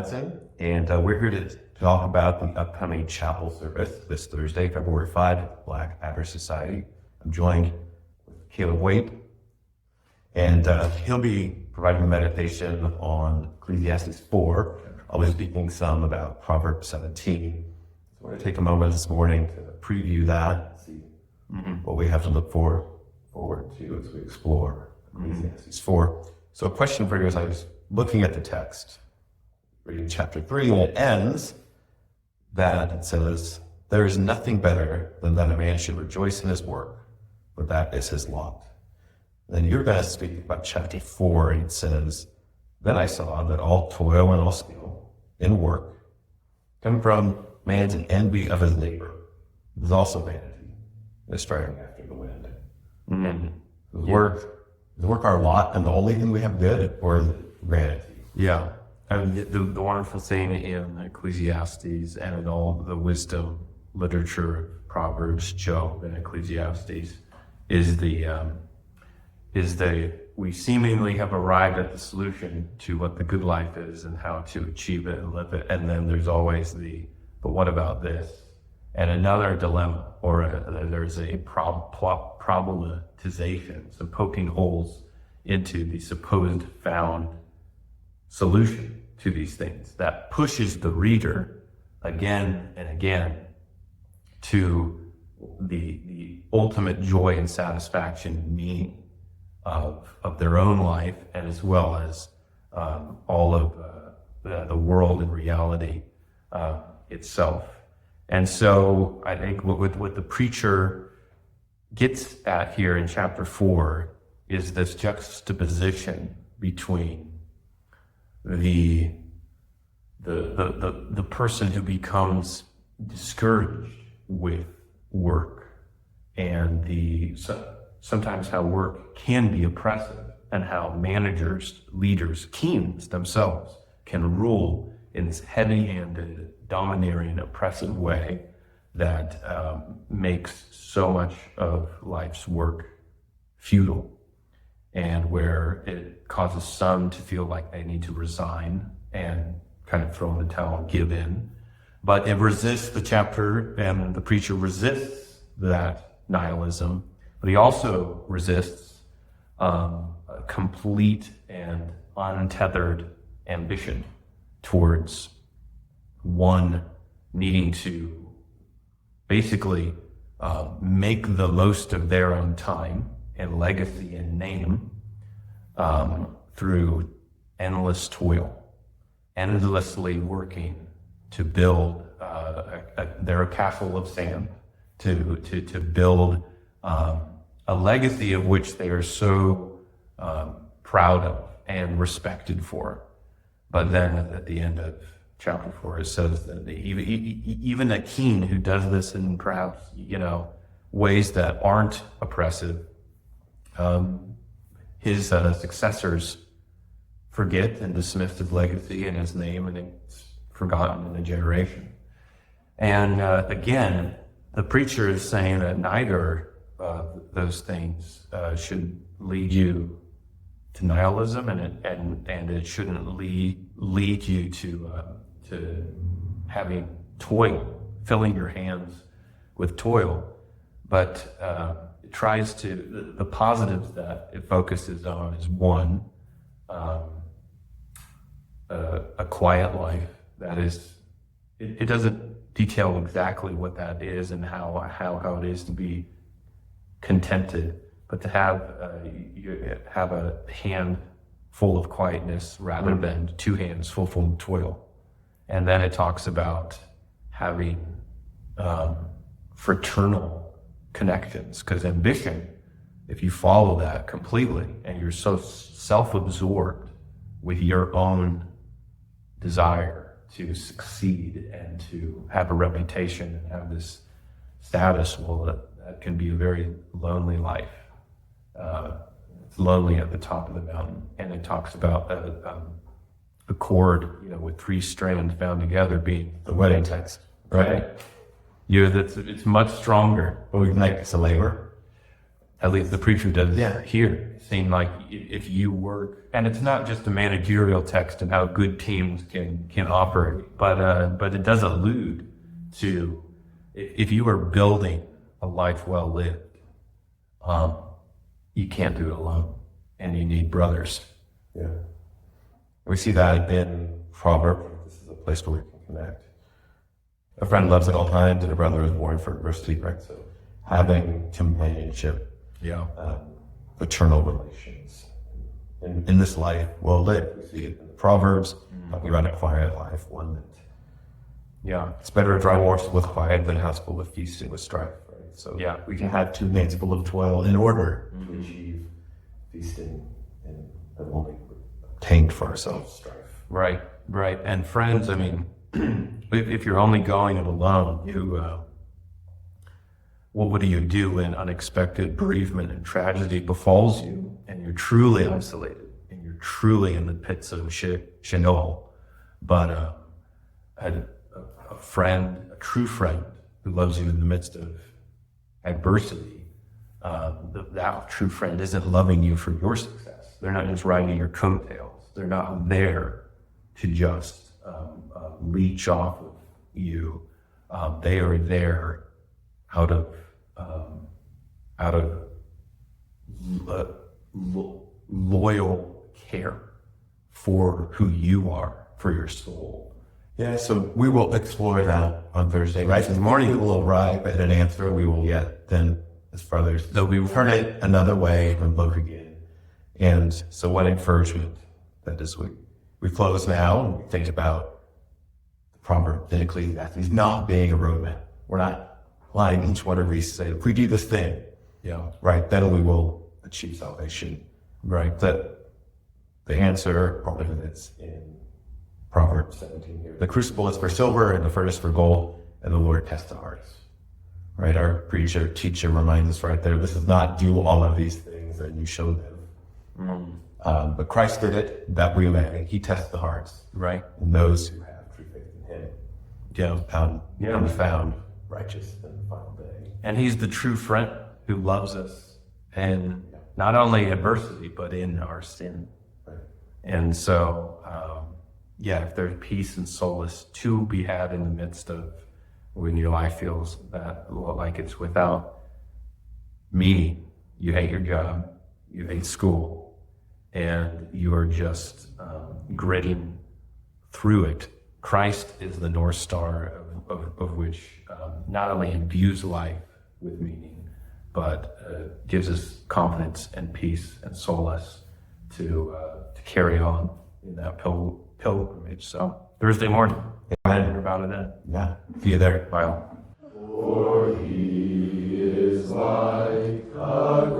Madsen, and we're here to talk about the upcoming chapel service this Thursday, February 5, Blackadder Society. I'm joined with Caleb Waite, and he'll be providing a meditation on Ecclesiastes 4. I'll be speaking some about Proverbs 17. So we're going to take a moment this morning to preview that, see what we have to look forward to as we explore Ecclesiastes 4. So a question for you as I was looking at the text, reading chapter 3, and it ends that it says, "There is nothing better than that a man should rejoice in his work, for that is his lot." Then you're going to speak about chapter 4, and it says, "Then I saw that all toil and all skill in work come from man's envy of his neighbor. It is also vanity, and striving after the wind." Is work our lot and the only thing we have good, or is it vanity? Yeah. And the wonderful thing in Ecclesiastes and in all the wisdom literature, Proverbs, Job, and Ecclesiastes, is we seemingly have arrived at the solution to what the good life is and how to achieve it and live it. And then there's always but what about this? And another dilemma, or there's a problematization, some poking holes into the supposed found solution to these things that pushes the reader again and again to the ultimate joy and satisfaction and meaning of their own life, and as well as all of the world and reality itself. And so I think what the preacher gets at here in chapter 4 is this juxtaposition between the person who becomes discouraged with work and sometimes how work can be oppressive, and how managers, leaders, kings themselves can rule in this heavy-handed, domineering, oppressive way that makes so much of life's work futile, and where it causes some to feel like they need to resign and kind of throw in the towel and give in. But it resists the chapter, and the preacher resists that nihilism, but he also resists a complete and untethered ambition towards one needing to basically make the most of their own time and legacy and name through endless toil, endlessly working to build their castle of sand, to build a legacy of which they are so proud of and respected for. But then at the end of chapter 4, it says that even a king who does this in perhaps ways that aren't oppressive, his successors forget and dismiss his legacy and his name, and it's forgotten in a generation. And again, the preacher is saying that neither of those things should lead you to nihilism, and it shouldn't lead you to having toil, filling your hands with toil, but it tries to, the positives that it focuses on is one, a quiet life. That is, it doesn't detail exactly what that is and how it is to be contented, but to have a hand full of quietness rather than two hands full of toil. And then it talks about having fraternal connections, because ambition, if you follow that completely and you're so self-absorbed with your own desire to succeed and to have a reputation and have this status, well, that can be a very lonely life. It's lonely at the top of the mountain. And it talks about a cord, with 3 strands bound together being the wedding text, right? It's much stronger. But we can make this a labor. at least the preacher does here, saying like, if you work, and it's not just a managerial text and how good teams can operate, but it does allude to if you are building a life well lived, you can't do it alone, and you need brothers. Yeah. We see that in Proverbs. This is a place where we can connect. A friend loves at all times, and a brother is born for adversity, right? So having companionship, paternal relations in this life well lived. We see it in the Proverbs, talking about a quiet life, one that it's better to dry morsel with quiet than a house full of feasting with strife, right? So we can have 2 hands full of toil in order to achieve feasting and only obtained for ourselves strife. Right. And friends, I mean, if you're only going it alone, what do you do when unexpected bereavement and tragedy befalls you, and you're truly isolated, and you're truly in the pits of Sheol? But a friend, a true friend, who loves you in the midst of adversity, that true friend isn't loving you for your success. They're not just riding your coattails. They're not there to just leech off of you. They are there out of loyal care for who you are, for your soul. Yeah, so we will explore that on Thursday, right? In the morning, we'll arrive at an answer. We will yet then, as brothers, though we will turn it another way and look again. And so what encouragement that is we close now and we think about the Proverbs in Ecclesiastes not being a roadmap. We're not lying each one of these say, if we do this thing, right, then we will achieve salvation. Right. That the answer probably is in Proverbs 17 here. The crucible is for silver and the furnace for gold, and the Lord tests the hearts. Right? Our preacher, teacher reminds us right there, this is not do all of these things and you show them. But Christ did it, that we may. He tests the hearts. Right. And those who have true faith in him can be found righteous in the final day. And he's the true friend who loves us, and not only adversity, but in our sin. Right. And so, if there's peace and solace to be had in the midst of when your life feels that like it's without meaning, you hate your job, you hate school, and you are just gritting through it. Christ is the North Star of which not only imbues life with meaning, but gives us confidence and peace and solace to carry on in that pilgrimage. So Thursday morning, hear about it then. Yeah. See you there. Bye. For he is like a